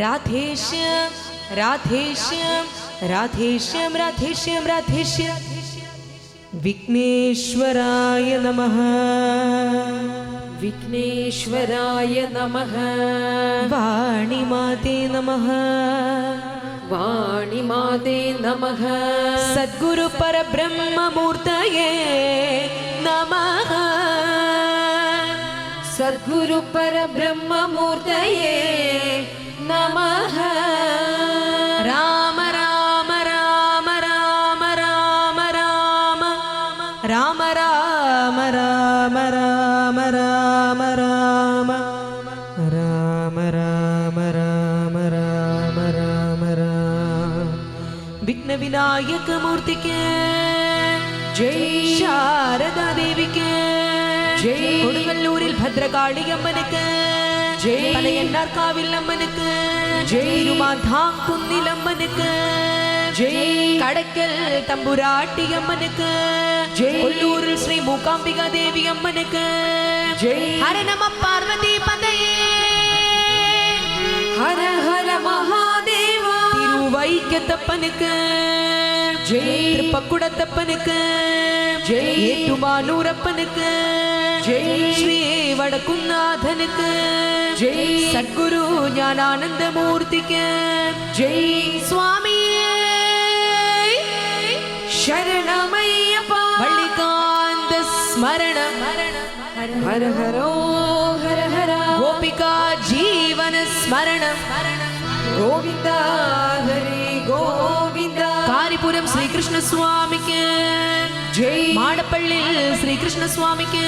राधेश्याम राधेश्याम राधेश्याम राधेश्याम राधेश्याम विघ्नेश्वराय नमः विघ्नेश्वराय नमः वाणीमाते नमः वाणीमाते नमः सद्गुरु परब्रह्म मूर्तये नमः सद्गुरु परब्रह्म मूर्तये नमः राम राम राम राम राम राम राम राम राम राम राम राम राम राम राम राम राम राम विघ्न विनायक मूर्ति के जय शारदा देवी के जय കൊടുങ്ങല്ലൂരിൽ ഭദ്രകാളി അമ്മനക്ക് ജയ് പനയന്നാർക്കാവിൽ അമ്മനക്ക് ജയ് തിരുമാന്ധാംകുന്നിൽ അമ്മനക്ക് ജയ് കടക്കൽ തമ്പുരാട്ടി അമ്മനക്ക് ജയ് കൊല്ലൂരിൽ ശ്രീ മൂകാംബിക ദേവി അമ്മനക്ക് ജയ് ഹര നമ പാർവതി പതയേ ഹര ഹര മഹാദേവ തിരുവൈക്കത്തപ്പനക്ക് ജയ് തൃപ്പക്കുടത്തപ്പനക്ക് ജയ് ഏറ്റുമാനൂരപ്പനക്ക് ജയ് ശ്രീ വടക്കുന്നാഥനക്ക് ജയ് സദ്ഗുരു ജ്ഞാനാനന്ദമൂർത്തിക്ക് ജയ് സ്വാമിയേ ശരണമയ്യപ്പ വള്ളികാന്ത സ്മരണ ഹര ഹരോ ഹര ഹര ഗോപികാ ജീവന സ്മരണ ഗോവിന്ദ ഹരി ഗോവിന്ദ കാരിപുരം ശ്രീകൃഷ്ണ സ്വാമിക്ക് ജയ് മാടപ്പള്ളി ശ്രീകൃഷ്ണ സ്വാമിക്ക്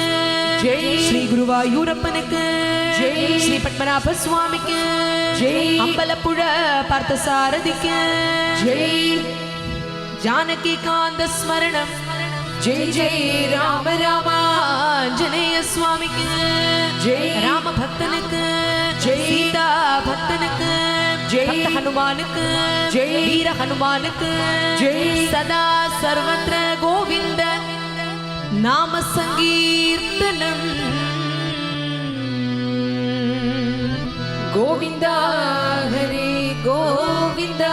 ജയ് ശ്രീ ഗുരുവായൂരപ്പനക്ക് ജയ് ശ്രീ പത്മനാഭ സ്വാമിക്ക് ജയ് അമ്പലപ്പുഴ പാർത്ഥസാരഥിക്ക് ജയ് ജാനകി കാന്ത സ്മരണം ജയ് ജയ് രാമ രാമ ആഞ്ജനേയ സ്വാമിക്ക് ജയ് രാമഭക്തനുക്ക് ജയ് സീതാ ഭക്തനുക്ക് ജയ് ഭക്ത ഹനുമാനുക്ക് ജയ് വീര ഹനുമാനുക്ക് ജയ് സദാ സർവത്ര ഗോവിന്ദ നാമ സങ്കീർത്തനം ഗോവിന്ദ ഹരി ഗോവിന്ദ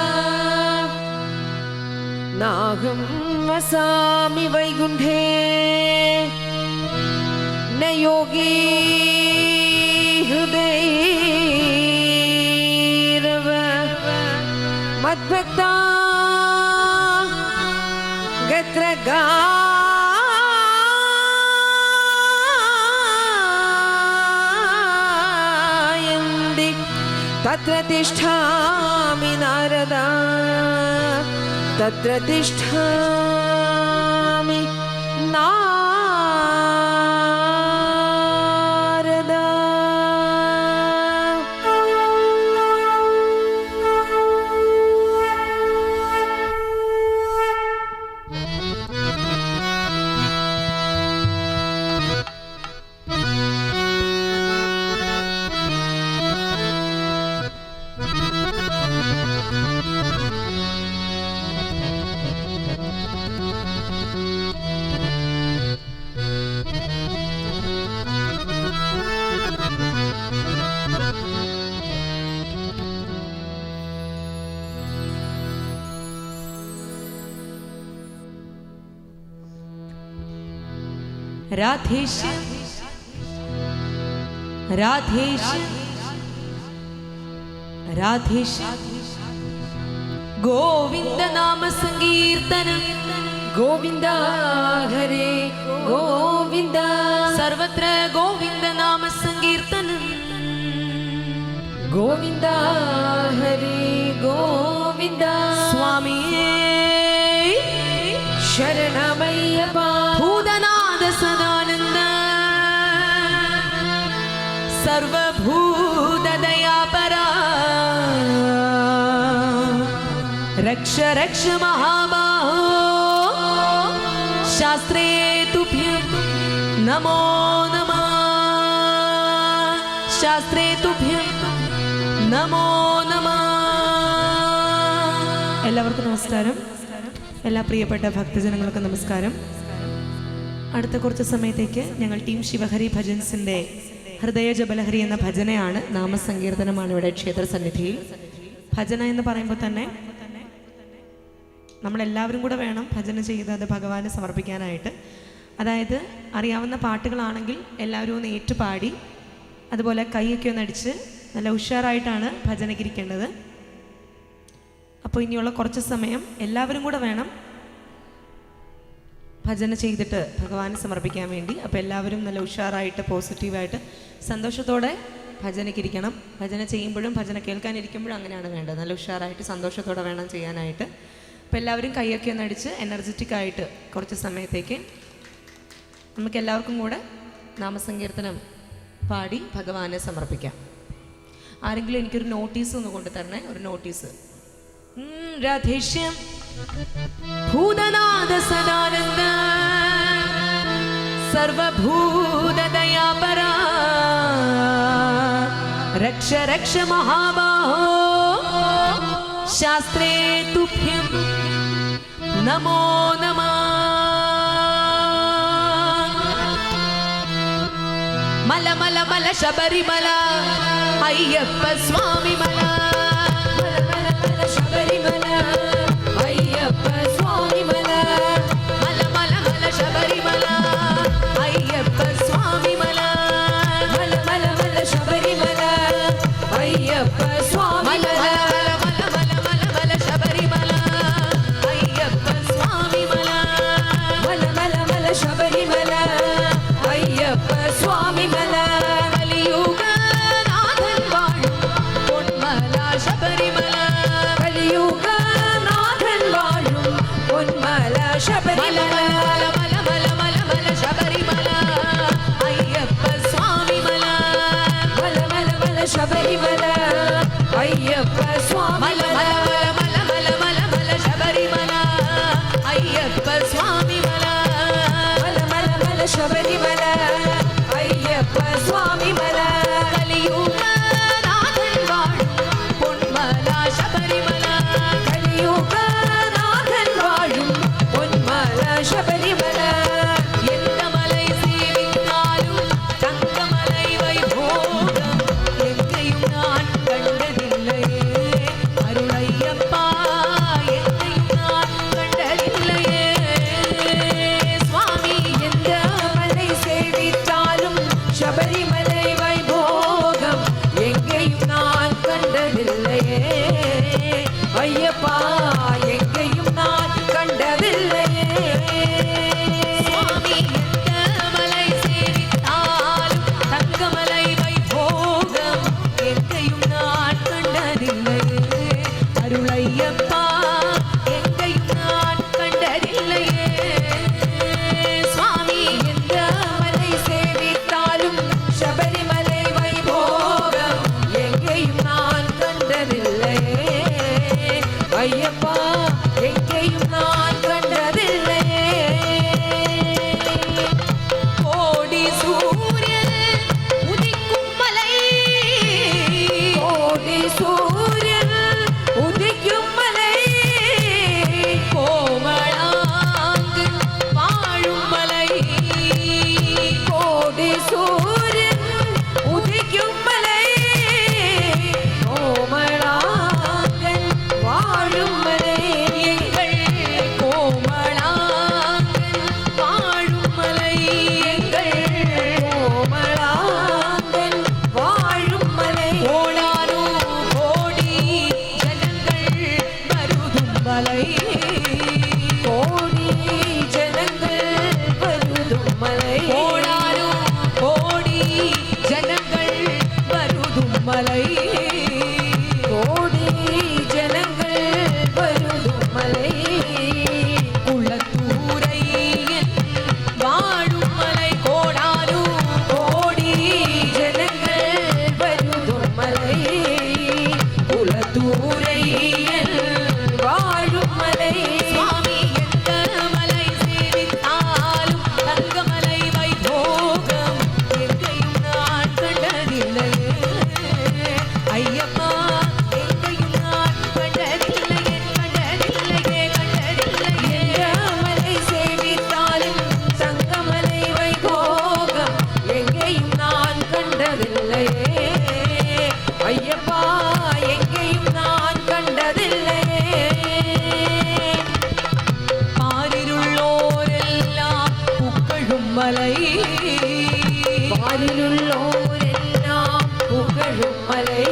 നാഹം വസാമി വൈകുണ്ഠേ ന യോഗീ ഹൃദൈരവ മദ്ഭക്താ ഗത്ര ഗായന്തി തത്ര തിഷ്ഠാമി നാരദ തത്ര തിഷ്ഠാമി നാരദ രാധേശ്യാം രാധേശ്യാം രാധേശ്യാം ഗോവിന്ദ നാമ സങ്കീർത്തനം ഗോവിന്ദ ഹരേ ഗോവിന്ദ സർവത്ര ഗോവിന്ദ നാമ സങ്കീർത്തനം ഗോവിന്ദ ഹരേ ഗോവിന്ദ സ്വാമിയേ ശരണമയ്യപ്പ ഭൂതനാഥ സദാനന്ദ സർവഭൂതദയാപരാ രക്ഷ രക്ഷ മഹാബാഹോ ശാസ്ത്രേ തുഭ്യം നമോ നമഃ ശാസ്ത്രേ തുഭ്യം നമോ നമഃ. എല്ലാവർക്കും നമസ്കാരം. എല്ലാ പ്രിയപ്പെട്ട ഭക്തജനങ്ങൾക്കും നമസ്കാരം. അടുത്ത കുറച്ച് സമയത്തേക്ക് ഞങ്ങൾ ടീം ശിവഹരി ഭജൻസിൻ്റെ ഹൃദയ ജബലഹരി എന്ന ഭജനയാണ്, നാമസങ്കീർത്തനമാണ് ഇവിടെ ക്ഷേത്ര സന്നിധിയിൽ. ഭജന എന്ന് പറയുമ്പോൾ തന്നെ നമ്മളെല്ലാവരും കൂടെ വേണം ഭജന ചെയ്ത് അത് ഭഗവാന് സമർപ്പിക്കാനായിട്ട്. അതായത് അറിയാവുന്ന പാട്ടുകളാണെങ്കിൽ എല്ലാവരും ഒന്ന് ഏറ്റുപാടി അതുപോലെ കൈയൊക്കെ ഒന്ന് അടിച്ച് നല്ല ഉഷാറായിട്ടാണ് ഭജനയ്ക്കിരിക്കേണ്ടത്. അപ്പോൾ ഇനിയുള്ള കുറച്ച് സമയം എല്ലാവരും കൂടെ വേണം ഭജന ചെയ്തിട്ട് ഭഗവാന് സമർപ്പിക്കാൻ വേണ്ടി. അപ്പോൾ എല്ലാവരും നല്ല ഉഷാറായിട്ട് പോസിറ്റീവായിട്ട് സന്തോഷത്തോടെ ഭജനയ്ക്കിരിക്കണം. ഭജന ചെയ്യുമ്പോഴും ഭജന കേൾക്കാനിരിക്കുമ്പോഴും അങ്ങനെയാണ് വേണ്ടത്. നല്ല ഉഷാറായിട്ട് സന്തോഷത്തോടെ വേണം ചെയ്യാനായിട്ട്. അപ്പോൾ എല്ലാവരും കൈയൊക്കെ ഒന്ന് അടിച്ച് എനർജറ്റിക് ആയിട്ട് കുറച്ച് സമയത്തേക്ക് നമുക്ക് എല്ലാവർക്കും കൂടെ നാമസങ്കീർത്തനം പാടി ഭഗവാനെ സമർപ്പിക്കാം. ആരെങ്കിലും എനിക്കൊരു നോട്ടീസ് ഒന്ന് കൊണ്ടു തരണേ, ഒരു നോട്ടീസ്. രാധേശ്യം ഭൂതനാഥ സദാനന്ദ സർവഭൂതദയാപരാ രക്ഷ രക്ഷ മഹാബാഹോ ശാസ്ത്രേ തുഭ്യം നമോ നമഃ. മല മല മല ശബരിമല അയ്യപ്പ സ്വാമി മല. മല മല ശബരിമല അയ്യപ്പ സ്വാമി മല. മല മല മല ശബരിമല അയ്യപ്പ സ്വാമി മല. മല മല മല ശബരിമല അയ്യപ്പ സ്വാമി മല. മല മല മല മല ശബരിമല അയ്യപ്പ സ്വാമി മല. മല മല മല ശബരിമല അയ്യപ്പ സ്വാമി മല. കലിയുഗനാഥൻ വാഴും പൊന്മല ശബരിമല. കലിയുഗനാഥൻ വാഴും പൊന്മല ശബരിമല. മല മല മല മല ശബരിമല അയ്യപ്പ സ്വാമി മല. മല മല മല ശബരിമല അയ്യപ്പ സ്വാമി മല. മല മല മല മല ശബരിമല അയ്യപ്പ സ്വാമി മല. മല മല മല ശബരിമല അയ്യപ്പ സ്വാമി മല. കലിയുഗനാഥൻ വാഴും പൊന്മല ശബരിമല. കലിയുഗനാഥൻ വാഴും പൊന്മല ശബരിമല. എந்த മலை சேவித்தாலும் தங்கமலை வைபோகம் எங்கேயும் நான் கண்டதில்லையே. அருளையப்பா எங்கேயும் நான் கண்டதில்லையே. சுவாமி எந்த மலை சேவித்தாலும் ശബരിമலை വൈഭോഗം എങ്കയും ഞാൻ കണ്ടതില്ലയേ. അയ്യപ്പാ എങ്കയും ഞാൻ കണ്ടതില്ലയേ. സ്വാമി എந்த മலை சேவித்தாலும் തങ്കമலை വൈഭോഗം എങ്കയും ഞാൻ കണ്ടതില്ലയേ. അരുളയ്യപ്പാ എങ്കയും ഞാൻ കണ്ടതില്ലയേ. സ്വാമി എந்த മலை சேவித்தாലും ശബരിമலை വൈഭോഗം എങ്കയും ഞാൻ കണ്ടതില്ലയേ. അയ്യപ്പാ എങ്കയും ഞാൻ കണ്ടതില്ലയേ. കോടി സൂര്യൻ ഉദിക്കും മലൈ. കോടി സൂര്യൻ ഉദിക്കും മലൈ. കോമളാങ്കൻ വാഴും മലൈ. കോടി സൂര്യൻ ഉദിക്കും മലൈ. കോമളാങ്കൻ വാഴും മലൈ. എങ്കൾ കോമളാങ്കൻ വാഴും മലൈ. എങ്കൾ കോമളാങ്കൻ വാഴും മലൈ. കോടാനു കോടി ജനങ്ങൾ വരുതും മലൈ. കോടി ജനങ്ങൾ വരുതും മലൈ. കോടാനു കോടി ജനങ്ങൾ വരുതും മലൈ. കോടി ജനങ്ങൾ വരുതും മലൈ. കുളത്തൂരയ്യൻ വാഴും മലൈ. കോടാനു കോടി ജനങ്ങൾ വരുതും മലൈ. കുളത്തൂരയ്യൻ വാഴും മലൈ. സ്വാമി എந்த മலை சேவித்தாலும் തങ്കമலை വൈഭോഗം എങ്കയും ഞാൻ കണ്ടതില്ലയേ. അയ്യപ്പാ എങ്കയും ഞാൻ കണ്ടതില്ലയേ. കണ്ടതില്ലയേ കണ്ടതില്ലയേ. മலை சேவித்தாലും തങ്കമலை വൈഭോഗം എങ്കയും ഞാൻ കണ്ടതില്ലയേ. അയ്യപ്പാ എങ്കയും ഞാൻ കണ്ടതില്ലേ പാരിലുള്ളോരെല്ലാം പുകഴും മലൈ പാരിലുള്ളോരെല്ലാം പുകഴും മലൈ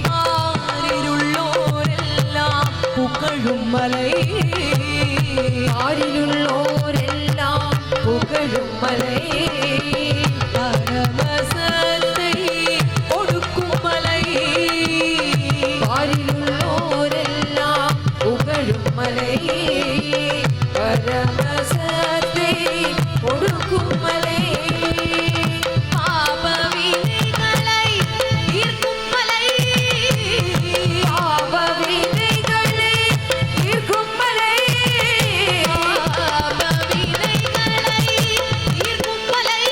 പാരിലുള്ളോരെല്ലാം പുകഴും മലൈ പാരിലുള്ളോരെല്ലാം പുകഴും മലൈ പരമസത്തെ ഒടുക്കും മലൈ പാരിലുള്ളോരെല്ലാം പുകഴും മലൈ പരമസത്തെ കൊടുക്കും മലൈ പാപവിனைகளை தீர்க்கும் மலை പാപവിനൈകളെ തീർക്കും മലൈ பாபவினைகளை தீர்க்கும் மலை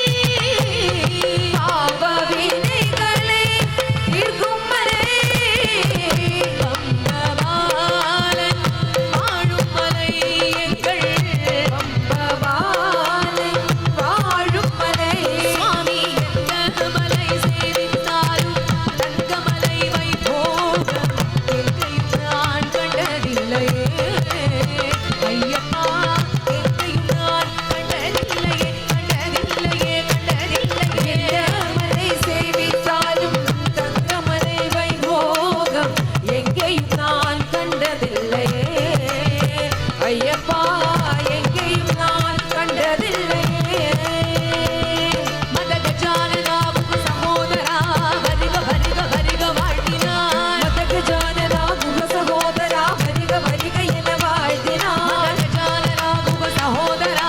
പാപവിനൈകളെ തീർക്കും മലൈ பம்பபாலன் வாழும் மலை எங்கள் പമ്പബാലൻ വാഴും മലൈ சுவாமி எந்த மலை சேவித்தாலும் தங்கமலை வைபோகம் எங்கையும் நான் கண்டதில்லையே ஐயப்பா எங்கையும் நான் கண்டதில்லையே എന്റെ മലൈ സേവിച്ചാലും തങ്കമലൈ വൈഭോഗം എങ്കയും ഞാൻ കണ്ടതില്ലേ അയ്യപ്പ എങ്കയും ഞാൻ കണ്ടതില്ലേ மதகஜானனாவுக்கு சகோதரா வருக வருக வருக வாழ்த்தினான் മതഗജാനനാ ഗുഹ സഹോദരാ വരിക വരിക എന്ന വാഴ്ത്തിനാൻ மதகஜானனாவுக்கு சகோதரா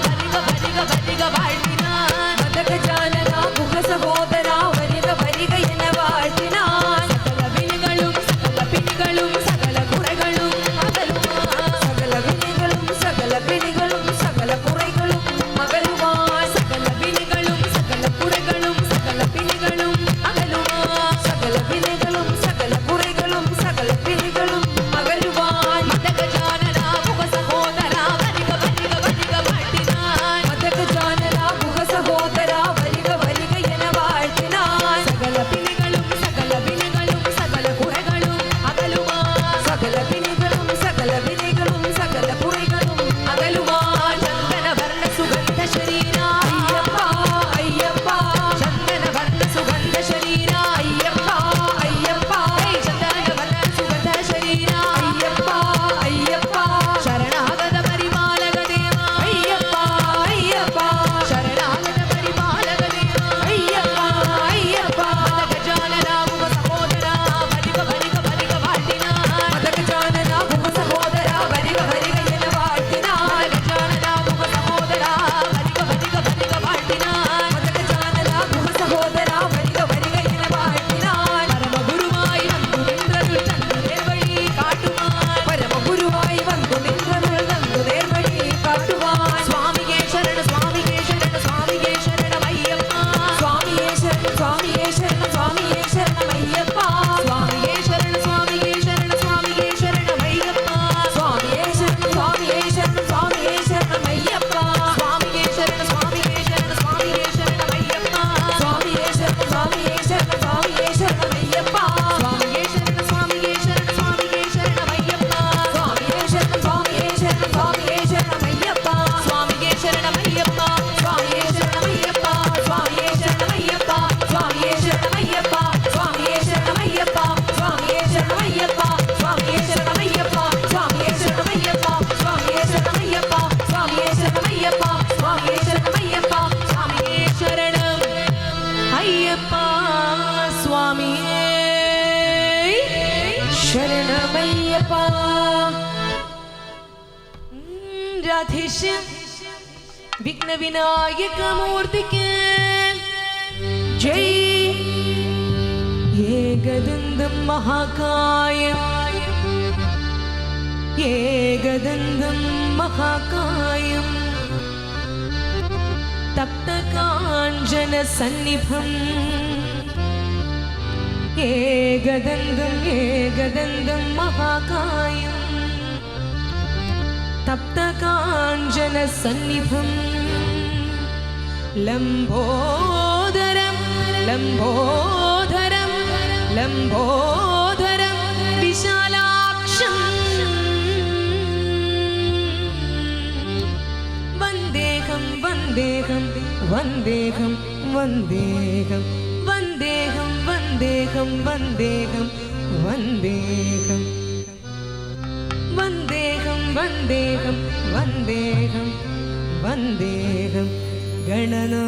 வருக வருக வருக வாழ்த்தினான் മതഗജാനനാ ഗുഹ സഹോദരാ വരിക വരിക എന്ന വാഴ്ത്തിനാൻ சகல வினைகளும் சகல பிணிகளும் சகல குறைகளும் அகலுமா സകല വിനികളും സകല പിണികളും സകല കുറൈകളും മകളുവാൻ சகல வினைகளும் சகல குறைகளும் சகல பிணிகளும் அகலுமா സകല വിനികളും സകല കുറൈകളും സകല പിണികളും മകളുവാൻ மதகஜானனாவுக்கு சகோதரா வருக வருக வருக வாழ்த்தினான் മതഗജാനനാ ഗുഹ സഹോദരാ വരിക വരിക എന്ന വാഴ്ത്തിനാൻ சகல பிணிகளும் சகல வினைகளும் சகல குறைகளும் அகலுமா സകല പിണികളും സകല വിനികളും സകല കുറൈകളും അകലുവാൻ சந்தன வர்ண சுகந்த சரீரா അയ്യപ്പ അയ്യപ്പ சந்தன வர்ண சுகந்த சரீரா അയ്യപ്പ അയ്യപ്പ சந்தன வர்ண சுகந்த சரீரா അയ്യപ്പ അയ്യപ്പ சரணாகத பரிபாலக தேவா അയ്യപ്പ അയ്യപ്പ சரணாகத பரிபாலக தேவா അയ്യപ്പ അയ്യപ്പ மதகஜானனாவுக சகோதரா வருக வருக வருக வாழ்த்தினான் മതഗജാനനാ ഗുഹ സഹോദരാ വരിക വരിക എന്ന വാഴ്ത്തിനാൻ மதகஜானனாவுக சகோதரா வருக வருக வருக வாழ்த்தினான் മതഗജാനനാ ഗുഹ സഹോദരാ വരിക വരിക എന്ന വാഴ്ത്തിനാൻ பரமகுருவாய் வந்து நின்றருள் தந்து நேர்வழி காட்டுமான் പരമഗുരുവായി വന്നു നിന്നരുൾ തന്നു നേർവഴി കാട്ടുവാൻ சுவாமியே சரண சுவாமியே சரண சுவாமியே சரணமையப்பா സ്വാമിയേ ശരണം സ്വാമിയേ ശരണം സ്വാമിയേ ശരണമയ്യപ്പ சுவாமியே சரண சுவாமியே சரண சுவாமியே சரணமையப்பா സ്വാമിയേ ശരണം സ്വാമിയേ ശരണം സ്വാമിയേ ശരണമയ്യപ്പ சுவாமியே சரண சுவாமியே சரண சுவாமியே சரணமையப்பா സ്വാമിയേ ശരണം സ്വാമിയേ ശരണം സ്വാമിയേ ശരണമയ്യപ്പ சுவாமியே சரண சுவாமியே சரண சுவாமியே சரணமையப்பா സ്വാമിയേ ശരണം സ്വാമിയേ ശരണം സ്വാമിയേ ശരണമയ്യപ്പ சுவாமியே சரணமையப்பா സ്വാമിയേ ശരണമയ്യപ്പ സ്വാമിയേ ശരണമയ്യപ്പ സ്വാമിയേ ശരണമയ്യപ്പ സ്വാമിയേ ശരണമയ്യപ്പ സ്വാമിയേ ശരണമയ്യപ്പ സ്വാമിയേ ശരണമയ്യപ്പ സ്വാമിയേ ശരണമയ്യപ്പ സ്വാമിയേ ശരണമയ്യപ്പ സ്വാമിയേ ശരണമയ്യപ്പ സ്വാമിയേ ശരണമയ്യപ്പ சுவாமியே சரணம் ஐயப்பா சுவாமியே ശരണമയ്യപ്പ രാധേശ്യം വിഘ്ന വിനായക മൂർത്തിക്ക് ജയ് ഏകദന്തം മഹാകായം ഏകദന്തം മഹാകായം തപ്തകാഞ്ചന സന്നിഭം ഏകദന്തം മഹാകായം തപ്തകാഞ്ചന സന്നിഭം ലംബോദരം ലംബോദരം ലംബോദരം വിശാലാ വന്ദേഹം വന്ദേഹം വന്ദേഹം വന്ദേഹം വന്ദേഹം വന്ദേഹം വന്ദേഹം വന്ദേഹം വന്ദേഹം വന്ദേഹം ഗണനായകം.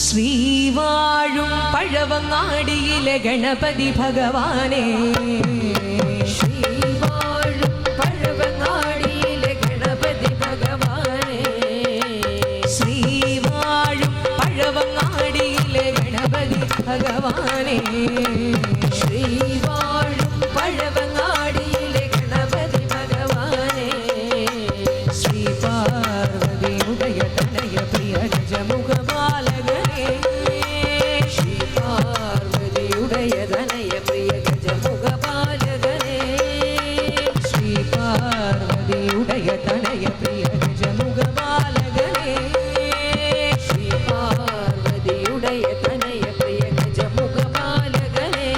ശ്രീവാഴും പഴവങ്ങാടിയിലെ ഗണപതി ഭഗവാനെ, ശ്രീവാഴും പഴവങ്ങാടിയിലെ ഗണപതി ഭഗവാനെ, ശ്രീവാഴും പഴവങ്ങാടിയിലെ ഗണപതി ഭഗവാനെ, ശ്രീവാഴും പഴവങ്ങാടിയിലെ ഗണപതി ഭഗവാനെ, ശ്രീ പാർവതി ഉദയ തനയ പ്രിയ ഗജമുഖ ബാലകനെ, ശ്രീ പാർവതിയുടയ തനയ പ്രിയ ഗജമുഖ ബാലകനെ, ശ്രീ പാർവതി ഉദയ തനയ പ്രിയ ഗജമുഖ ബാലകനെ, ശ്രീ പാർവതിയുടയ തനയ പ്രിയ ഗജമുഖ ബാലകനെ,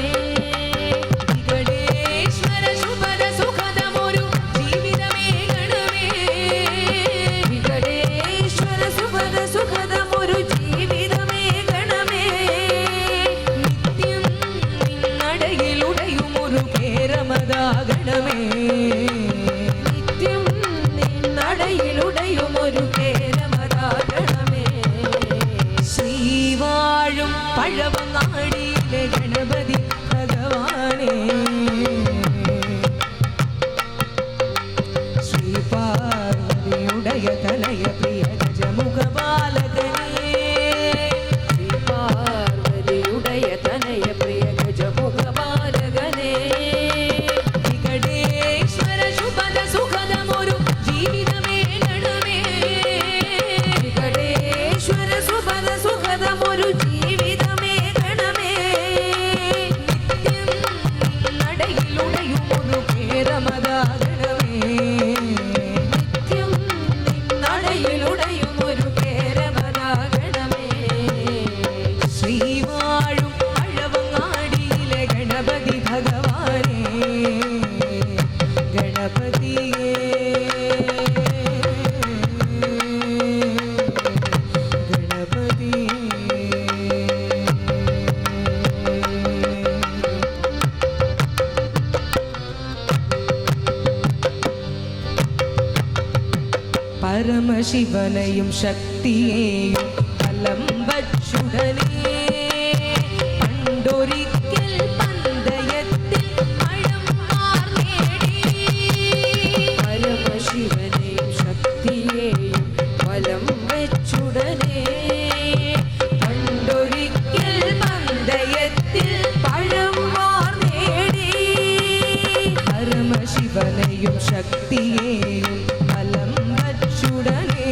വിഘടേശ്വര ശുഭദ സുഖദമൊരു ജീവിതമേ ഗണമേ, വിഘടേശ്വര സുഭദ സുഖദമൊരു ജീവിതമേ ഗണമേ, നിത്യം നിന്നടയിലുടയുമൊരു കേരമദാഗണമേ, നിത്യം നിന്നടയിലുടയുമൊരു കേരമദാഗണമേ, ശ്രീവാഴും പഴവങ്ങാടിയിലെ ഗണപതി ഭഗവാനെ, ശ്രീ പാർവതിയുടയ തനയ പ്രിയ ഗജമുഖ ബാലകനെ, ശ്രീ പാർവതിയുടയ തനയ പ്രിയ ഗജമുഖ ബാലകനെ, വിഘടേശ്വര ശുഭദ സുഖദമൊരു ജീവിതമേ ഗണമേ, വിഘടേശ്വര സുഭദ സുഖദമൊരു ജീവിതമേ ഗണമേ, നിത്യം നിന്നടയിലുടയുമൊരു കേരമദാഗണമേ, നിത്യം നിന്നടയിലുടയുമൊരു കേരമദാഗണമേ, ശ്രീവാഴും പഴവങ്ങാടിയിലെ ഗണപതി ഭഗവാനെ, ഗണപതിയേ പരമശിവനെയും ശക്തിയെയും ഫലം വച്ചുടനെ, പണ്ടൊരിക്കൽ പന്തയത്തിൽ പഴംമാർ നേടി, പരമശിവനെയും ശക്തിയെയും ഫലം വെച്ചുടനെ, പണ്ടൊരിക്കൽ പന്തയത്തിൽ പഴംമാർ നേടി, പരമശിവനെയും ശക്തിയെയും ഫലം വച്ചുടനെ,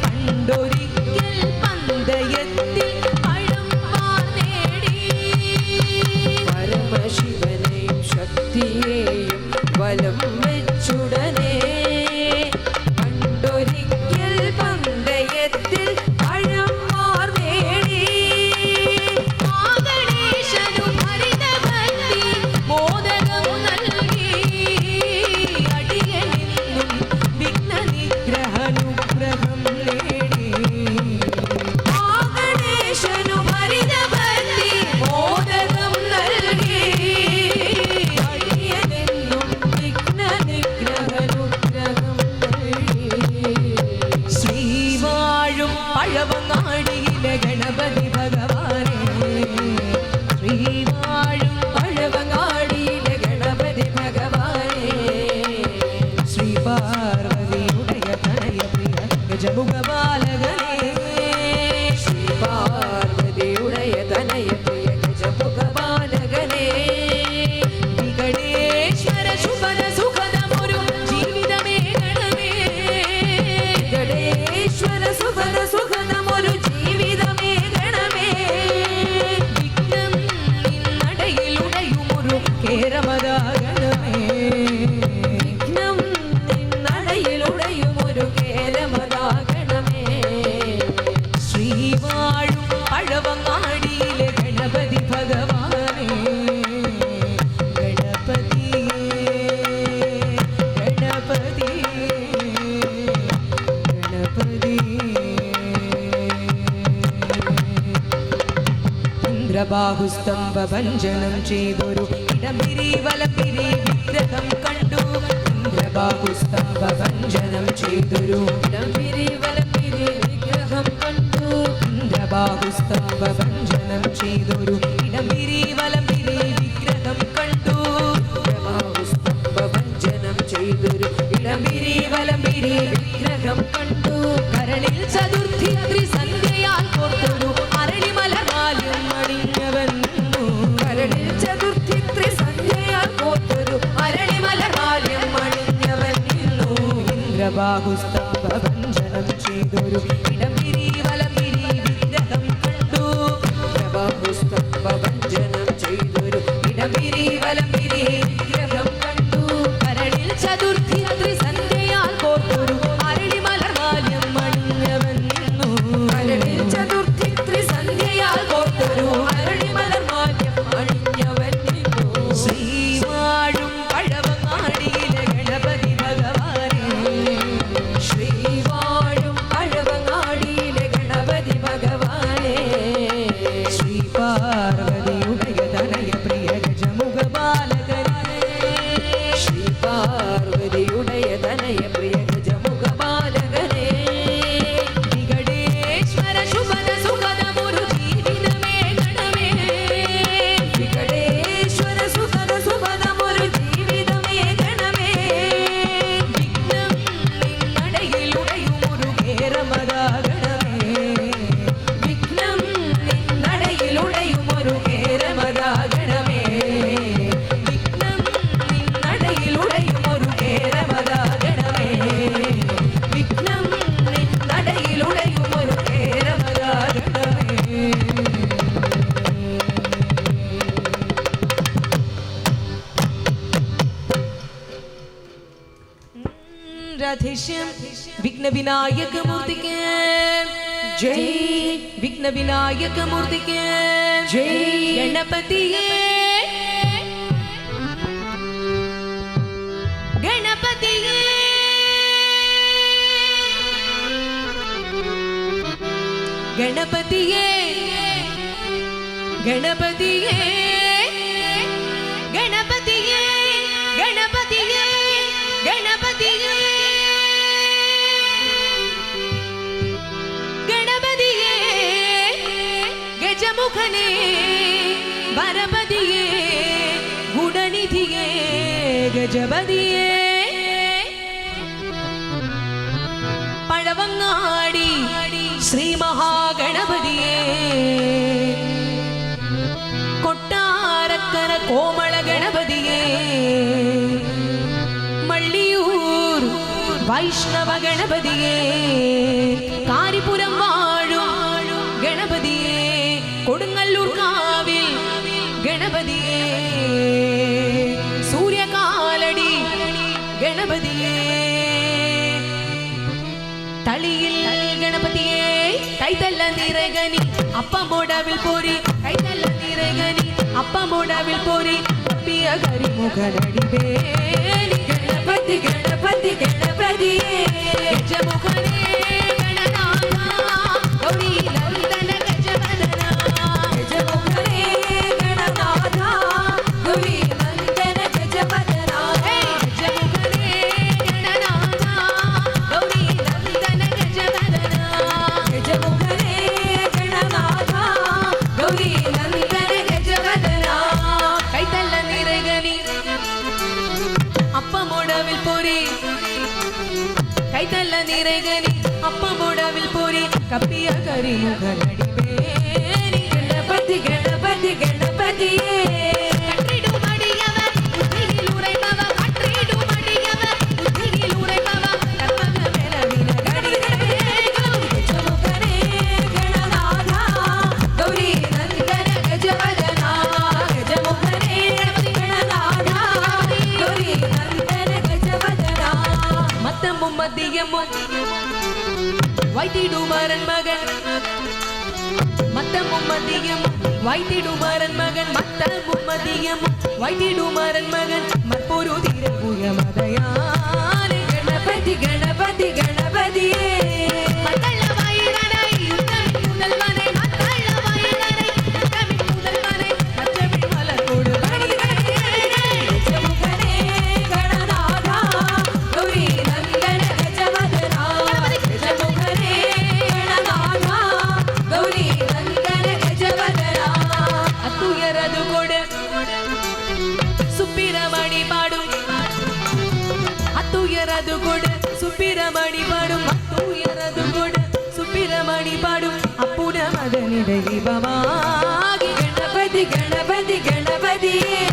പണ്ടൊരിക്കൽ പന്തയത്തിൽ പഴംമാർ നേടി, പരമശിവനെയും ശക്തിയെയും ഫലം വെച്ചുടനെ, പണ്ടൊരിക്കൽ പന്തയത്തിൽ പഴംമാർ നേടി, ആ ഗണേശനു ഹരിതഭക്തി മോദകം നൽകി, അടിയനെന്നും വിഘ്നനിഗ്രഹനുഗ്രഹം നേടി, ആ ഗണേശനു ഹരിതഭക്തി മോദകം നൽകി, അടിയനെന്നും വിഘ്നനിഗ്രഹനുഗ്രഹം നൽകി, ശ്രീവാഴും പഴവങ്ങാടിയിലെ ഗണപതി ഭഗവാനെ, ശ്രീവാഴും പഴവങ്ങാടിയിലെ ഗണപതി ഭഗവാനെ, ശ്രീ പാർവതിയുടയ തനയ പ്രിയ ഗജമുഖ ബാലകനെ, ശ്രീ പാർവതിയുടയ തനയ പ്രിയ ഗജമുഖ ബാലകനെ, വിഘടേശ്വര ശുഭദ സുഖദമൊരു ജീവിതമേ ഗണമേ, വിഘടേശ്വര സുഭദ സുഖദമൊരു ജീവിതമേ ഗണമേ, വിഘ്നം നിന്നടയിലു ഇന്ദ്രബാഹുസ്തംഭഭഞ്ജനം ചെയ്തൊരു ഇടംപിരി വലംപിരി വിഗ്രഹം കണ്ടു. ഇന്ദ്രബാഹുസ്തംഭഭഞ്ജനം ചെയ്തൊരു ഇടംപിരി വലംപിരി വിഗ്രഹം കണ്ടു. ഇന്ദ്രബാഹുസ്തംഭഭഞ്ജനം ചെയ്തൊരു ഇടംപിരി വലംപിരി വിഗ്രഹം കണ്ടു. ഇന്ദ്രബാഹുസ്തംഭഭഞ്ജനം ചെയ്തൊരു ഇടംപിരി വലംപിരി വിഗ്രഹം കണ്ടു. കരളിൽ ചതുർത്ഥി ത്രിസന്ധ്യയാൽ കോർത്തൊരു അരളിമലമാല്യം അണിഞ്ഞവൻ നിന്നു. കരളിൽ ചതുർത്ഥി ത്രിസന്ധ്യയാൽ കോർത്തൊരു അരളിമലമാല്യം അണിഞ്ഞവൻ നിന്നു. ഇന്ദ്രബാഹുസ്തംഭഭഞ്ജനം ചെയ്തൊരു ഇടംപിരി വലംപിരി വിഗ്രഹം കണ്ടു. ഇന്ദ്രബാഹുസ്തംഭഭഞ്ജനം ചെയ്തൊരു ഇടംപിരി വലംപിരി വിഗ്രഹം കണ്ടു. കരളിൽ ചതുർത്ഥി ത്രിസന്ധ്യയാൽ കോർത്തൊരു അരളിമലമാല്യം അണിഞ്ഞവൻ നിന്നു. കരളിൽ ചതുർത്ഥി ത്രിസന്ധ്യയാൽ കോർത്തൊരു അരളിമലമാല്യം അണിഞ്ഞവൻ നിന്നു. ശ്രീവാഴും പഴവങ്ങാടിയിലെ ഗണപതി ഭഗവാനെ, ശ്രീവാഴും പഴവങ്ങാടിയിലെ ഗണപതി ഭഗവാനെ, ശ്രീപാർവതിയുടെ തനയ പ്രിയ ഗജമുഖ ബാലകനെ, ശ്രീപാർവതിയുടെ തനയ പ്രിയ ഗജമുഖ ബാലകനെ, വികടേശ്വര ശുഭന സുഖദമൊരു ജീവിതമേ ഗണമേ, വികടേശ്വര സുഖദ സുഖദമൊരു ജീവിതമേ ഗണമേ, വിഘ്നം നിന്നടയിലുടയുമൊരു കേരമദാഗണമേ, വിഘ്നം നിന്നടയിലുടയുമൊരു കേരമദാഗണമേ, വിഘ്നം നടയിലുടയുമൊരു കേരമദാഗണമേ, വിഘ്നം നിന്നടയിലുടയുമൊരു കേരമദാഗണമേ. രാധേശ്യം വിഘ്നവിനായക മൂർത്തിക്ക് ജയ്, വിഘ്നവിനായക മൂർത്തിക്ക് ജയ്, ഗണപതിയേ ഗണപതിയേ ഗണപതിയേ ഗണപതിയേ ഗണപതിയേ ഗണപതിയേ ഗണപതിയേ ഗണപതിയേ ഗജമുഖനേ വരപതിയേ ഗുണനിധിയേ ഗജപതിയേ പഴവങ്ങാടി ശ്രീ മഹാഗണപതിയേ കൊട്ടാരക്കര കോമള ഗണപതിയേ മള്ളിയൂർ വൈഷ്ണവ ഗണപതിയേ കാരിപുരം വാഴും ഗണപതിയേ കൊടുങ്ങല്ലൂർ കാവിൽ ഗണപതിയേ സൂര്യകാലടി ഗണപതിയേ തളിയിൽ ഗണപതിയേ കൈതല്ല നിറകനി അപ്പമോടവിൽ പോരി കൈതല്ല നിറകനി അപ്പമോടവിൽ പോരി അപ്പിയ കരിമുഖനടിവേലി ഗണപതി ഗണപതി ഗണപതിയേ ഗജമുഖനേ ഗണനാഥ ഗൗരി നന്ദന ഗജവദന ഗജമുഖനേ ഗണനാഥ ഗൗരി നന്ദന ഗജവദന ഗജമുഖനേ ഗണനാഥ ഗൗരി നന്ദന ഗജവദന ഗജമുഖനേ ഗണനാഥ ഗൗരി നന്ദന ഗജവദന കൈതല്ല നിറകനി അപ്പമോടവിൽ പോരി കൈതല്ല നിറകനി അപ്പമോടവിൽ പോരി കപ്പിയ കരിമുഖനടിവേലി ഗണപതി ഗണപതി ഗണപതിയേ കற்றிടുമടിയവർ ബുദ്ധിയിൽ ഉറൈപ്പവർ കற்றிടുമടിയവർ ബുദ്ധിയിൽ ഉറൈപ്പവർ കർമ്മകമെനവിന ഗണിതേകം ഗജമുഖനേ ഗണനാഥ ഗൗരി നന്ദന ഗജവദന ഗജമുഖനേ ഗണനാഥ ഗൗരി നന്ദന ഗജവദന മത്തമ്മും മദ്യമും വൈത്തിടുമാരൻ മകൻ മത്തമ്മും മദ്യമും വൈത്തിടുമാരൻ മകൻ മത്തമ്മും മദ്യമും വൈത്തിടുമാരൻ മകൻ മപ്പൊരു തിരപ്പുയമതയാലെ ഗണപതി ഗണപതി ഗണപതിയേ മത്തള്ള വൈരനായി യുദ്ധമിൻ മുതൽവനെ മത്തള്ള വൈരനായി യുദ്ധമിൻ മുതൽ നാഥനിടെ ദീപമാകി ഗണപതി ഗണപതി ഗണപതിയേ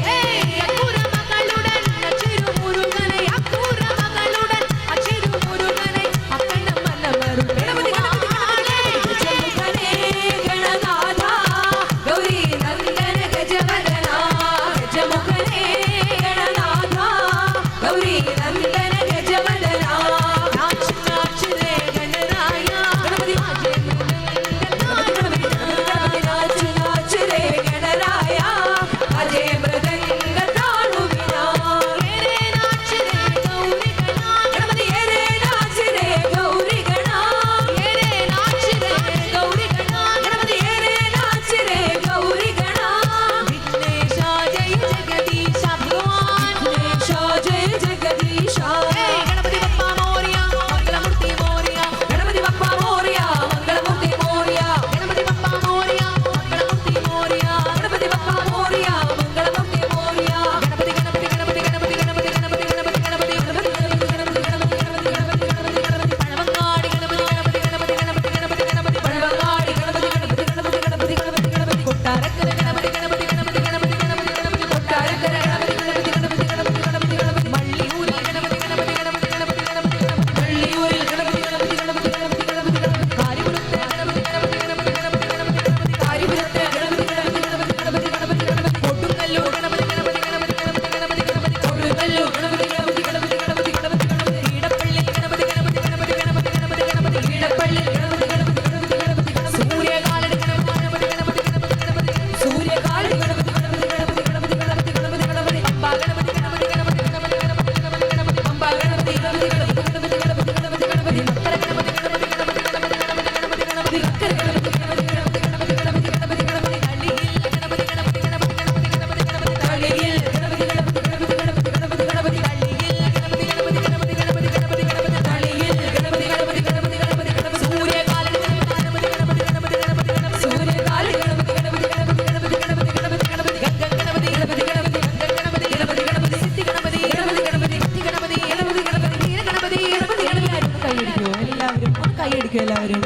എല്ലാവരും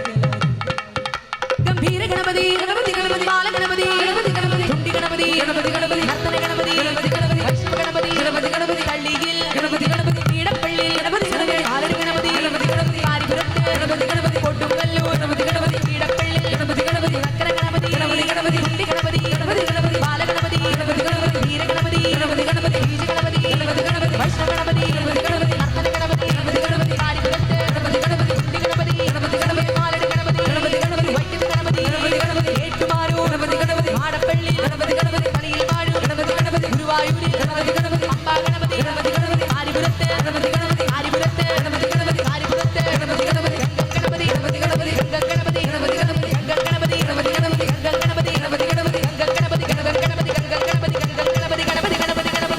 ഗംഭീര ഗണപതി ഗണപതി ഗണപതി ബാലഗണപതി ഗണപതി ഗണപതി തുണ്ടി ഗണപതി ഗണപതി ഗണപതി നർത്തന ഗണപതി ഗണപതി ഗണപതി വൈഷ്ണവ ഗണപതി ഗണപതി ഗണപതി പള്ളിയിൽ ഗണപതി ഗണപതി പീഠപ്പള്ളി ഗണപതി ഗണപതി കാലടി ഗണപതി ഗണപതി ഗണപതി കാരിപുരത്ത് ഗണപതി ഗണപതി കൊടുങ്ങല്ലൂർ ഗണപതി ഗണപതി പീഠപ്പള്ളി ഗണപതി ഗണപതി നക്കര ഗണപതി ഗണപതി ഗണപതി തുണ്ടി ഗണപതി ഗണപതി ഗണപതി ബാലഗണപതി ഗണപതി ഗണപതി വീര ഗണപതി ഗണപതി ഗണപതി ബീജ ഗണപതി ഗണപതി ഗണപതി വൈഷ്ണവ ഗണപതി ഗണപതി ഗണപതി നർത്തന ഗണപതി ഗണപതി ഗണപതി കാരിപുരത്ത് ഗണപതി ഗണപതി തുണ്ടി ഗണപതി ഗണപതി ഗണപതി കാലടി ഗണപതി ഗണപതി ഗണപതി വൈദ്യുത ഗണപതി ഗണപതി ഗണപതി ഏറ്റുമാനൂർ ഗണപതി ഗണപതി മാടപ്പള്ളി ഗണപതി ഗണപതി കളിയിൽ വാഴു ഗണപതി ഗണപതി ഗുരുവായൂരിൽ ഗണപതി ഗണപതി അമ്പാ ഗണപതി ഗണപതി ഗണപതി കാരിപുരത്ത് ഗണപതി ഗണപതി കാരിപുരത്ത് ഗണപതി ഗണപതി കാരിപുരത്ത് ഗണപതി ഗണപതി ഗംഗണപതി ഗണപതി ഗണപതി ഗംഗണപതി ഗണപതി ഗണപതി ഗംഗണപതി ഗണപതി ഗണപതി ഗംഗണപതി ഗണപതി ഗണപതി ഗംഗണപതി ഗണപതി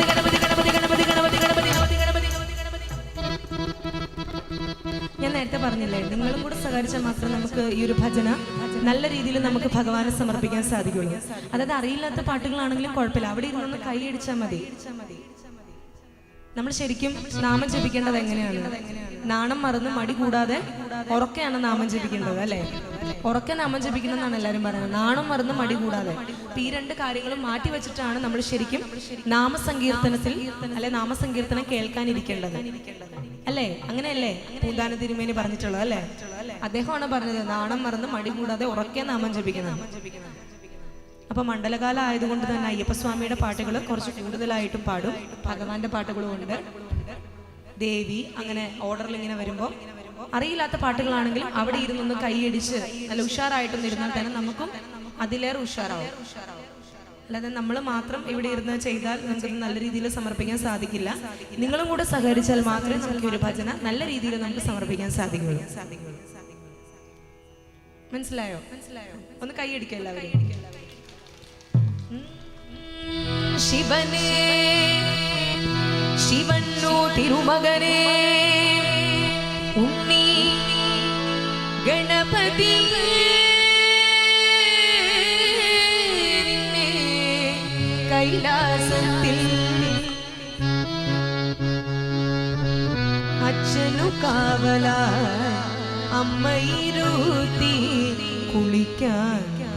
ഗണപതി ഗംഗണപതി ഗണപതി ഗണപതി ഗണപതി ഗണപതി ഞാൻ നേരത്തെ പറഞ്ഞില്ലേ, നിങ്ങളും കൂടെ സഹകരിച്ചാൽ മാത്രം നമുക്ക് ഈ ഒരു ഭജന നല്ല രീതിയിൽ നമുക്ക് ഭഗവാനെ സമർപ്പിക്കാൻ സാധിക്കുള്ളൂ. അതായത് അറിയില്ലാത്ത പാട്ടുകളാണെങ്കിലും കുഴപ്പമില്ല, അവിടെ ഇരുന്നൊന്ന് കൈയടിച്ചാൽ മതി. നമ്മൾ ശരിക്കും നാമം ജപിക്കേണ്ടത് എങ്ങനെയാണ്? നാണം മറന്ന് മടി കൂടാതെ ഉറക്കെയാണ് നാമം ജപിക്കേണ്ടത്, അല്ലേ? ഉറക്കെ നാമം ജപിക്കണമെന്നാണ് എല്ലാവരും പറയുന്നത്. നാണം മറന്ന് മടി കൂടാതെ. ഈ രണ്ട് കാര്യങ്ങളും മാറ്റി വെച്ചിട്ടാണ് നമ്മൾ ശരിക്കും നാമസങ്കീർത്തനത്തിൽ അല്ലെ നാമസങ്കീർത്തനം കേൾക്കാനിരിക്കേണ്ടത്, അല്ലേ? അങ്ങനെയല്ലേ പൂന്താന തിരുമേനി പറഞ്ഞിട്ടുള്ളത്, അല്ലേ? അദ്ദേഹമാണ് പറഞ്ഞത് നാണം മറന്ന് മടി കൂടാതെ ഉറക്കെ നാമം ജപിക്കണം. അപ്പൊ മണ്ഡലകാലം ആയതുകൊണ്ട് തന്നെ അയ്യപ്പസ്വാമിയുടെ പാട്ടുകൾ കുറച്ച് കൂടുതലായിട്ടും പാടും, ഭഗവാന്റെ പാട്ടുകളും ഉണ്ട്, ദേവി, അങ്ങനെ ഓർഡറിൽ ഇങ്ങനെ വരുമ്പോൾ. അറിയില്ലാത്ത പാട്ടുകളാണെങ്കിൽ അവിടെ ഇരുന്നൊന്ന് കൈയടിച്ച് നല്ല ഉഷാറായിട്ടൊന്ന് ഇരുന്നാൽ തന്നെ നമുക്കും അതിലേറെ ഉഷാറാവും. അല്ലാതെ നമ്മൾ മാത്രം ഇവിടെ ഇരുന്ന് ചെയ്താൽ നമുക്ക് നല്ല രീതിയിൽ സമർപ്പിക്കാൻ സാധിക്കില്ല. നിങ്ങളും കൂടെ സഹകരിച്ചാൽ മാത്രമേ നമുക്ക് ഒരു ഭജന നല്ല രീതിയിൽ നമുക്ക് സമർപ്പിക്കാൻ സാധിക്കുള്ളൂ. മനസ്സിലായോ? ഒന്ന് കൈയടിക്കുക എല്ലാവരും. ശിവനേ ശിവനോ തിരുമകനേ ഉണ്ണി ഗണപതി കൈലാസത്തിൽ അച്ഛനു കാവല അമ്മയിരുത്തി കുളിക്കാൻ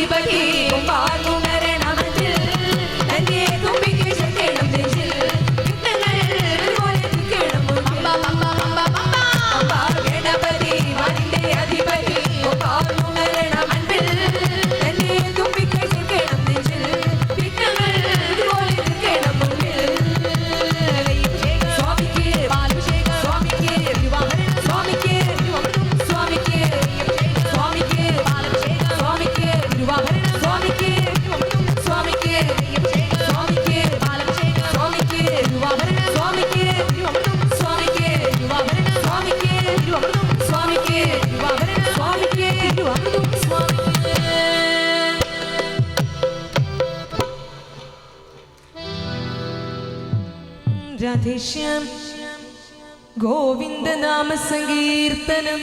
അധിപതി പാർന്നുണരണമതിൽ തന്റെ തുമ്പിക്ക് ചെക്കണം നെഞ്ചിൽ വിഘ്നങ്ങൾ പോലെ നിൽക്കണം മുൻപിൽ. പമ്പ ഗണപതി വാനിന്റെ അധിപതി പാർന്നുണരണമൻപിൽ തന്റെ തുമ്പിക്ക് ചെക്കണം നെഞ്ചിൽ വിഘ്നങ്ങൾ പോലെ നിൽക്കണം മുൻപിൽ. സ്വാമിക്ക് പാലഭിഷേകം സ്വാമിക്ക് വിവാഹം സ്വാമിക്ക് സ്വാമിക്ക് സ്വാമിക്ക് പാലഭിഷേകം സ്വാമിക്ക് വിവാഹം സ്വാമിക്ക് സ്വാമിക്ക് സ്വാമിക്ക് പാലഭിഷേകം സ്വാമിക്ക് വിവാഹം സ്വാമിക്ക് സ്വാമിക്ക് വിവാഹം സ്വാമിക്ക് സ്വാമിക്ക് വിവാഹം സ്വാമിക്ക് വിവാഹം സ്വാമിക്ക്. രാധേശ്യാം ഗോവിന്ദ നാമ സങ്കീർത്തനം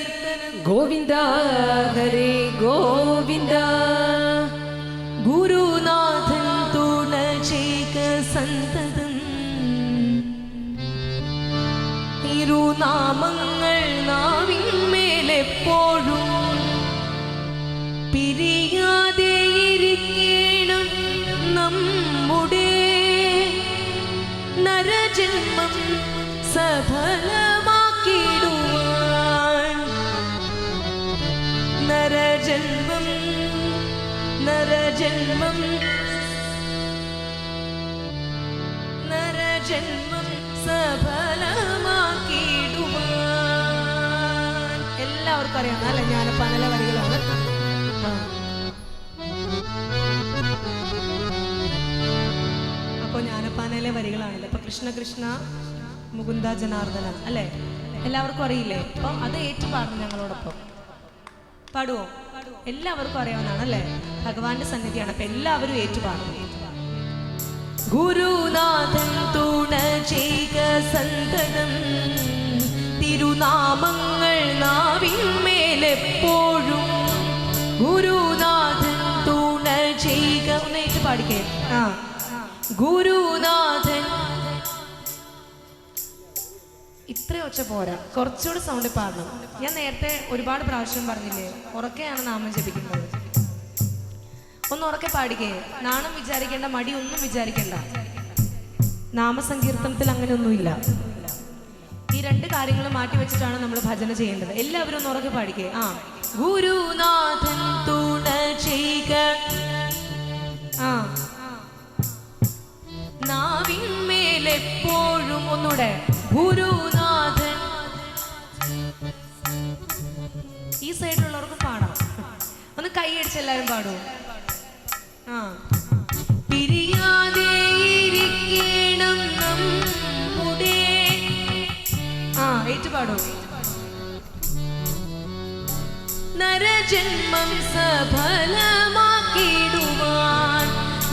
ഗോവിന്ദ ഹരേ ഗോവിന്ദ. ഗുരുനാഥൻ തുണ ചെയ്ക സന്തതം തിരുനാമങ്ങൾ നാവിന്മേലെപ്പോഴും പിരിയാതെ ഇരിക്കണം നമ്മുടെ നരജന്മം സഫലമാക്കിടുവാൻ. നരജന്മം നരജന്മം നരജന്മം സഫലമാക്കിടുവാൻ. എല്ലാവർക്കും അറിയാം അല്ലെ? ഞാനിപ്പോ നല്ല വരികളാണ്. അപ്പോൾ ഞാനപ്പാനയിലെ വരികളാണിത്. ഇപ്പൊ കൃഷ്ണ കൃഷ്ണ മുകുന്ദ ജനാർദ്ദന അല്ലേ? എല്ലാവർക്കും അറിയില്ലേ? അപ്പോൾ അത് ഏറ്റുപാടണം ഞങ്ങളോടൊപ്പം. പാടുവോ? എല്ലാവർക്കും അറിയാവുന്നതാണ് അല്ലേ? ഭഗവാന്റെ സന്നിധിയാണ്. അപ്പൊ എല്ലാവരും ഏറ്റുപാടണം. ഗുരുനാഥൻ തുണ ചെയ്ക സന്തതം തിരുനാമങ്ങൾ നാവിന്മേലെപ്പോഴും. ഗുരുനാഥൻ തുണ ചെയ്ക ഒന്ന് ഏറ്റുപാടിക്കേ. ഗുരുനാഥൻ. ഇത്ര ഒച്ച പോരാ, കുറച്ചുകൂടി സൗണ്ട് പാടണം. ഞാൻ നേരത്തെ ഒരുപാട് പ്രാവശ്യം പറഞ്ഞില്ലേ, ഉറക്കെയാണ് നാമം ജപിക്കുന്നത്. ഒന്ന് ഉറക്കെ പാടിക്കേ. നാണം വിചാരിക്കേണ്ട, മടി ഒന്നും വിചാരിക്കേണ്ട. നാമസങ്കീർത്തനത്തിൽ അങ്ങനെയൊന്നുമില്ല. ഈ രണ്ട് കാര്യങ്ങൾ മാറ്റി വെച്ചിട്ടാണ് നമ്മൾ ഭജന ചെയ്യേണ്ടത്. എല്ലാവരും ഒന്ന് ഉറക്കെ പാടിക്കേ. ഗുരുനാഥൻ തുണ ചെയ്ക. നാവിന്മേലെപ്പോഴും. ഒന്നൂടെ. ഗുരുനാഥൻ. ഈ സൈഡിലുള്ളവർക്ക് പാടാം. ഒന്ന് കൈയടിച്ച് എല്ലാവരും പാടൂ. പിരിയാതെ ഇരിക്കണം നമ്മുടെ. ഏറ്റുപാടൂ. നരജന്മം സഫലമാക്കിടുവാൻ.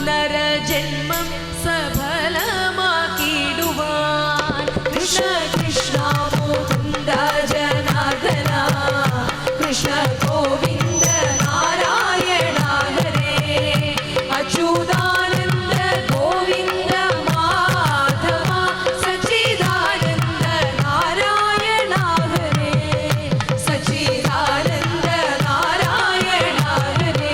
നരജന്മം സഫലമാക്കിടുവാൻ. കൃഷ്ണ കൃഷ്ണ മുകുന്ദ ജനാർദ്ദന കൃഷ്ണ ഗോവിന്ദ നാരായണ ഹരേ അച്യുതാനന്ദ ഗോവിന്ദ മാധവ സച്ചിദാനന്ദ നാരായണ ഹരേ സച്ചിദാനന്ദ നാരായണ ഹരേ.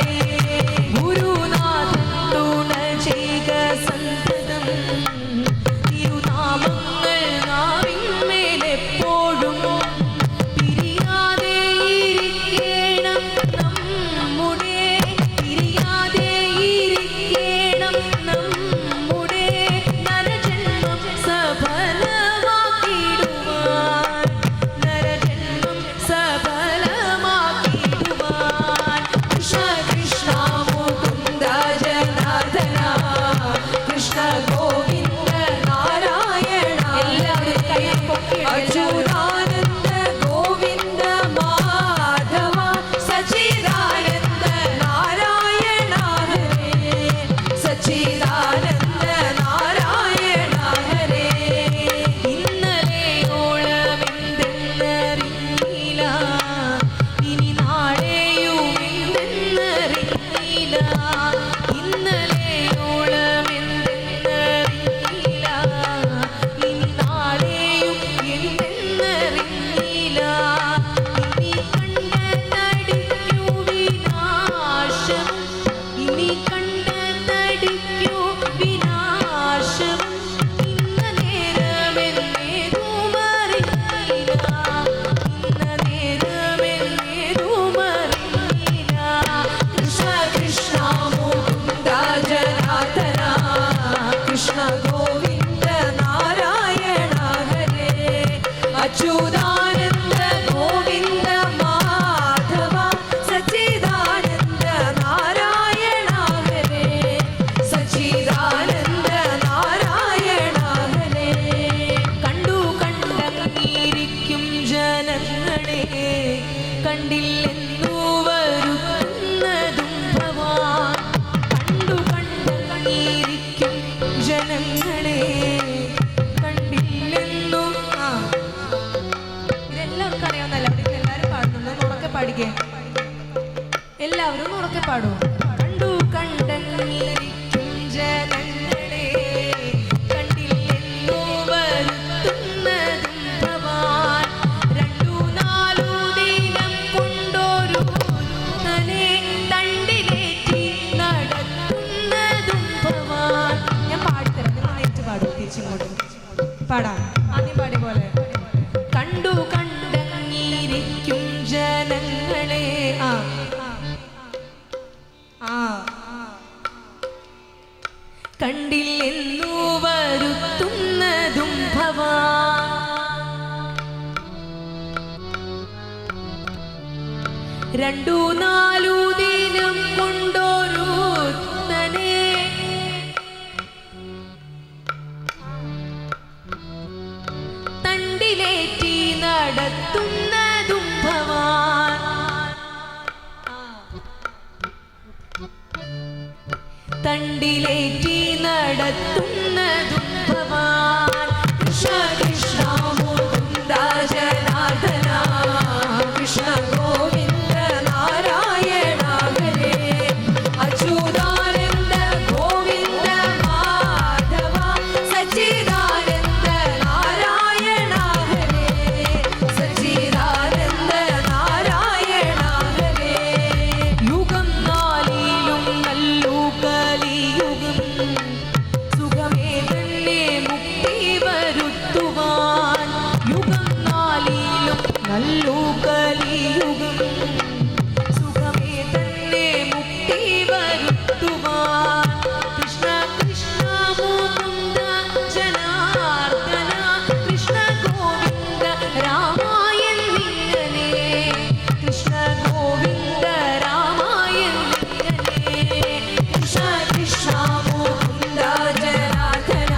പാടാം. ആദ്യം പാടിയ പോലെ. കണ്ടു കണ്ടങ്ങിയിരിക്കും ജനങ്ങളെ. കണ്ടില്ലെന്നു വരുത്തുന്നതും ഭവാൻ. രണ്ടു നാലു ദിനം കൊണ്ടോരുത്തനെ തണ്ടിലേറ്റി നടത്തുന്നതും ഭവാൻ. തണ്ടിലേറ്റി നടത്തുന്നതും ഭവാൻ. കൃഷ്ണ കൃഷ്ണ മുകുന്ദ ജനാർദ്ദന കൃഷ്ണ ഗോവിന്ദ നാരായണ ഹരേ അച്യുതാനന്ദ ഗോവിന്ദ മാധവ സച്ചിദാനന്ദ നാരായണ ഹരേ സച്ചിദാനന്ദ നാരായണ ഹരേ. യുഗം നാലിലും നല്ലു കലിയുഗം സുഖമേ തന്നെ മുക്തി വരുത്തുവാൻ. യുഗം നാലിലും നല്ലു കലിയുഗം സുഖമേ തന്നെ മുക്തി വരുത്തുവാൻ. കൃഷ്ണ കൃഷ്ണ മുകുന്ദ ജനാർദ്ദന കൃഷ്ണ ഗോവിന്ദ രാമായന്നിങ്ങനെ. കൃഷ്ണ ഗോവിന്ദ രാമായന്നിങ്ങനെ. കൃഷ്ണ കൃഷ്ണ മുകുന്ദ ജനാർദ്ദന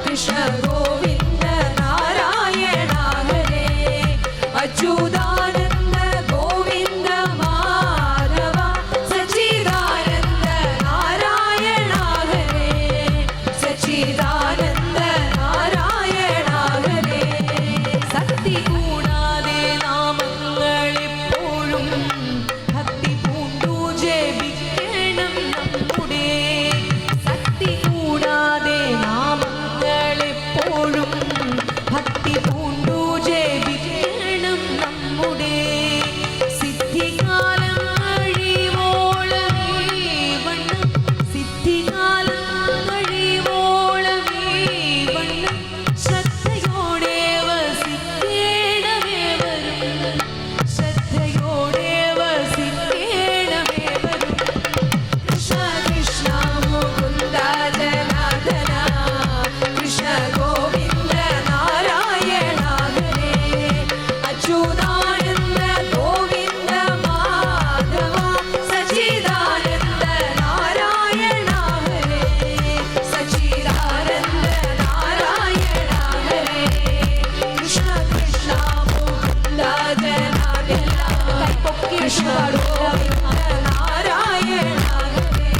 കൃഷ്ണ ഗോവിന്ദ നാരായണ ഹരേ അച്യുതാനന്ദ ഗോവിന്ദ മാധവ സച്ചിദാനന്ദ നാരായണ ഹരേ സച്ചിദാനന്ദ നാരായണ ഹരേ. ശക്തി കൂടാതെ നാമങ്ങളെപ്പോഴും ഭക്തി പൂണ്ടു ജപിക്കണം നമ്മുടെ. ശക്തി കൂടാതെ നാമങ്ങളെപ്പോഴും ഭക്തി പൂണ്ടു ജപിക്കണം നമ്മുടെ. സിദ്ധികാലം കഴിവോളമേ വണ്ണം സിദ്ധികാലം കഴിവോളമേ വണ്ണം ശ്രദ്ധയോടെ വസിക്കേണമേ വരും. ശ്രദ്ധയോടെ വസിക്കേണമേ വരും. കൃഷ്ണ കൃഷ്ണ മുകുന്ദ ജനാർദ്ദന കൃഷ്ണ ഗോവിന്ദ നാരായണ ഹരേ അച്യുതാനന്ദ ഗോവിന്ദ മാധവ സച്ചിദാനന്ദ നാരായണ ഹരേ സച്ചിദാനന്ദ നാരായണ ഹരേ. കൃഷ്ണ കൃഷ്ണ മുകുന്ദ ജനാർദ്ദന കൃഷ്ണ ഗോവിന്ദ നാരായണ ഹരേ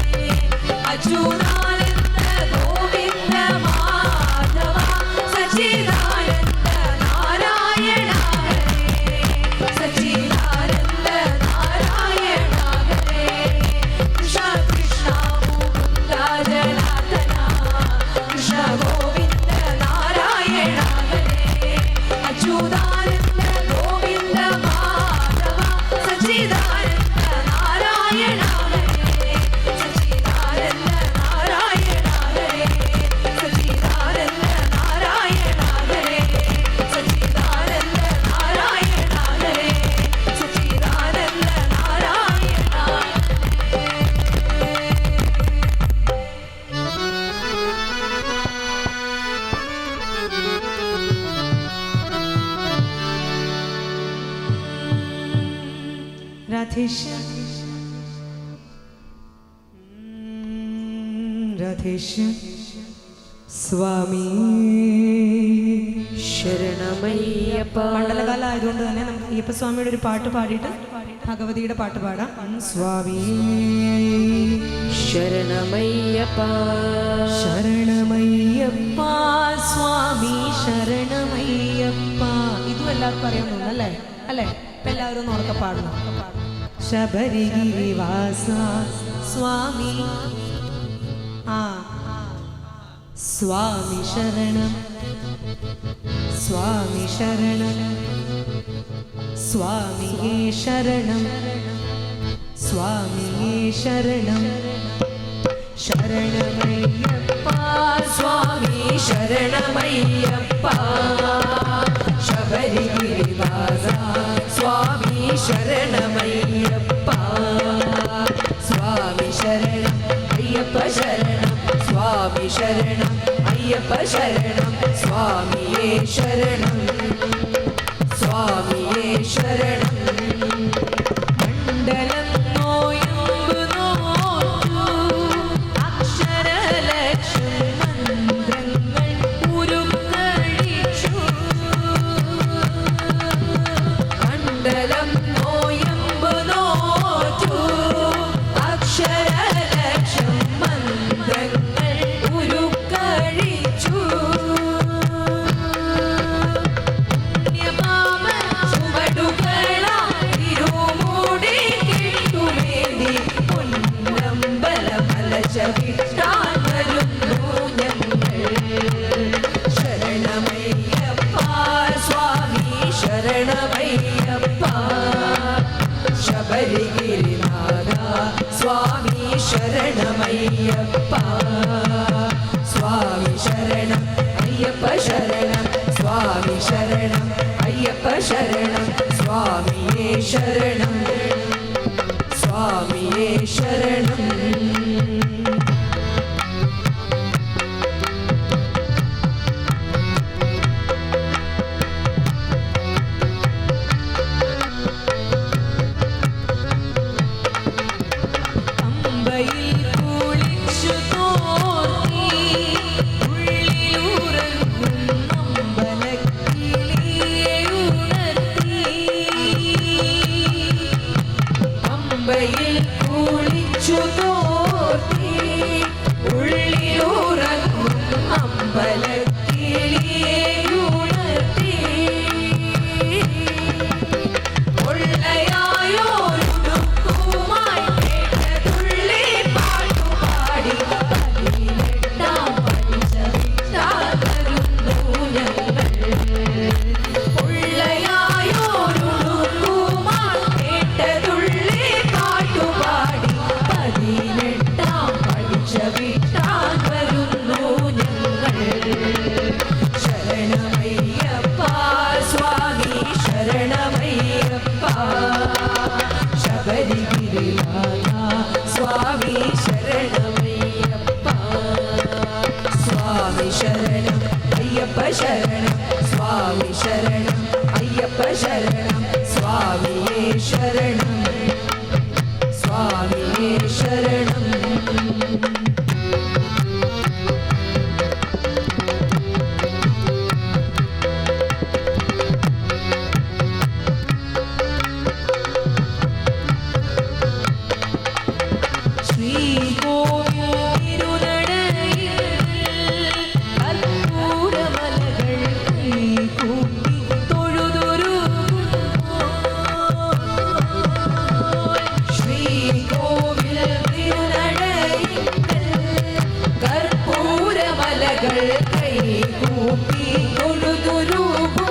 അച്യുതാനന്ദ ഗോവിന്ദ മാധവ സച്ചിദാനന്ദ നാരായണ ഹരേ സച്ചിദാനന്ദ നാരായണ ഹരേ. കൃഷ്ണ കൃഷ്ണ മുകുന്ദ ജനാർദ്ദന കൃഷ്ണ ഗോവിന്ദ നാരായണ ഹരേ അച്യുതാനന്ദ ഗോവിന്ദ മാധവ സച്ചിദാനന്ദ നാരായണ ഹരേ സച്ചിദാനന്ദ നാരായണ ഹരേ സച്ചിദാനന്ദ നാരായണ ഹരേ സച്ചിദാനന്ദ നാരായണ ഹരേ സച്ചിദാനന്ദ നാരായണ. രാധേശ്യാം രാധേശ്യാം സ്വാമി ശരണമയ്യപ്പ. മണ്ഡലകാലം ആയതുകൊണ്ട് തന്നെ നമുക്ക് അയ്യപ്പസ്വാമിയുടെ ഒരു പാട്ട് പാടിയിട്ട് ഭഗവതിയുടെ പാട്ട് പാടാം. സ്വാമി ശരണമയ്യപ്പ ശരണമയ്യപ്പ സ്വാമി ശരണമയ്യപ്പ. ഇതും എല്ലാവർക്കും അറിയാൻ തോന്നുന്നു അല്ലേ? അല്ലേ? ഇപ്പം എല്ലാവരും ഒന്ന് ഉറക്കെ പാടണം. ശബരിഗിരിവാസ സ്വാമി സ്വാമി ശരണം സ്വാമി ശരണം സ്വാമിയേ ശരണം സ്വാമിയേ ശരണം ശരണമയ്യപ്പ സ്വാമി ശരണമയ്യപ്പ ശബരിഗിരിവാസ സ്വാമി ശരണമയ്യപ്പ സ്വാമി ശരണം അയ്യപ്പ ശരണം സ്വാമി ശരണം അയ്യപ്പ ശരണം സ്വാമിയേ ശരണം സ്വാമിയേ ശരണം മണ്ഡലം നോയമ്പ് നോറ്റു അക്ഷരലക്ഷം മന്ത്രങ്ങൾ ഉരുക്കഴിച്ചു മണ്ഡലം നോയമ്പ് നോറ്റു അക്ഷരലക്ഷം മന്ത്രങ്ങൾ ഉരുക്കഴിച്ചു ശരണമയ്യപ്പ സ്വാമി ശരണമയ്യപ്പ ശബരിഗിരിനാഥ സ്വാമി ശരണമയ്യപ്പ സ്വാമി ശരണം അയ്യപ്പ ശരണം സ്വാമി ശരണം അയ്യപ്പ ശരണം സ്വാമിയേ ശരണം സ്വാമിയേ ശരണം കുളിച്ചു തോർത്തി ഉള്ളിലുറങ്ങും അമ്പലക്കിളിയെ ഉണർത്തി ഒള്ളയായോരുടുക്കുമായി കേട്ടതുള്ളി പാട്ടുപാടി 18 പഠിച്ച വിട്ടാകരുന്നു ഞങ്ങൾ ഒള്ളയായോരുടുക്കുമായി കേട്ടതുള്ളി പാട്ടുപാടി 18 പഠിച്ച വിട്ടാൻ വരുന്നു ഞങ്ങൾ ശരണമയ്യപ്പ സ്വാമി ശരണമയ്യപ്പ ശബരിഗിരിനാഥ സ്വാമി ശരണമയ്യപ്പ സ്വാമി ശരണം അയ്യപ്പ ശരണം സ്വാമി ശരണം അയ്യപ്പ ശരണം സ്വാമിയേ ശരണം സ്വാമിയേ ശരണം ശ്രീകോവിൽ തിരുനടയിൽ കർപ്പൂരമലകൾ കൈകൂപ്പി തൊഴുതൊരുകുമ്പോൾ ശ്രീകോവിൽ തിരുനടയിൽ കർപ്പൂരമലകൾ കൈകൂപ്പി തൊഴുതൊരുകുമ്പോൾ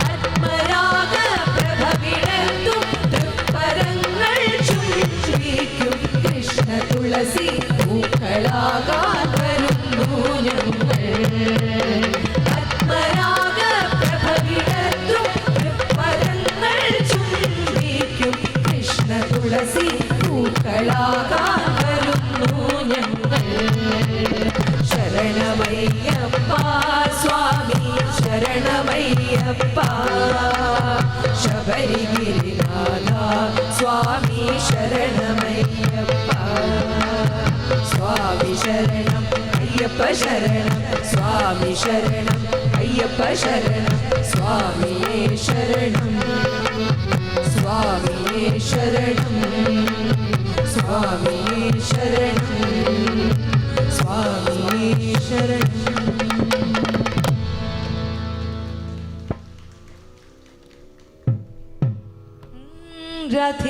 ആത്മരാഗ പ്രഭവിടത്തും തൃപ്പരങ്ങൾ ചുംബിക്കും കൃഷ്ണ തുളസി പൂക്കളാകാൻ വരുന്നു ഞങ്ങൾ ആത്മരാഗ പ്രഭവിടത്തും തൃപ്പരങ്ങൾ ചുംബിക്കും കൃഷ്ണ തുളസി പൂക്കളാകാൻ വരുന്നു ഞങ്ങൾ ശരണമയ്യപ്പ സ്വാമി ശരണമയ്യപ്പ ശബരിഗിരിനാഥ സ്വാമി ശരണമയ്യപ്പ സ്വാമി ശരണം അയ്യപ്പ ശരണം സ്വാമി ശരണം അയ്യപ്പ ശരണം സ്വാമിയേ ശരണം സ്വാമിയേ ശരണം സ്വാമിയേ ശരണം സ്വാമിയേ ശരണം രാധേ